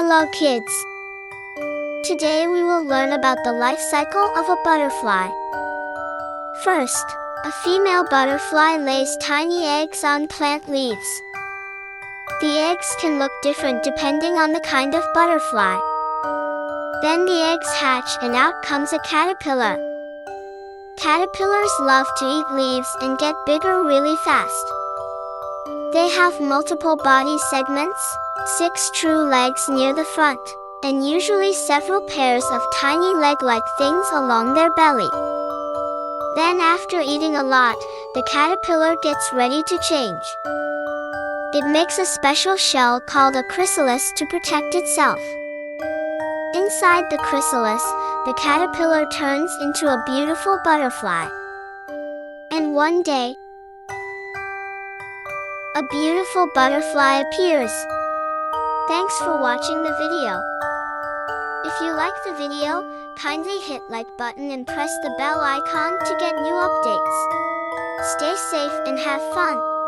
Hello kids! Today we will learn about the life cycle of a butterfly. First, a female butterfly lays tiny eggs on plant leaves. The eggs can look different depending on the kind of butterfly. Then the eggs hatch and out comes a caterpillar. Caterpillars love to eat leaves and get bigger really fast. They have multiple body segments, 6 true legs near the front, and usually several pairs of tiny leg-like things along their belly. Then after eating a lot, the caterpillar gets ready to change. It makes a special shell called a chrysalis to protect itself. Inside the chrysalis, the caterpillar turns into a beautiful butterfly. And one day, a beautiful butterfly appears. Thanks for watching the video. If you like the video, kindly hit like button and press the bell icon to get new updates. Stay safe and have fun.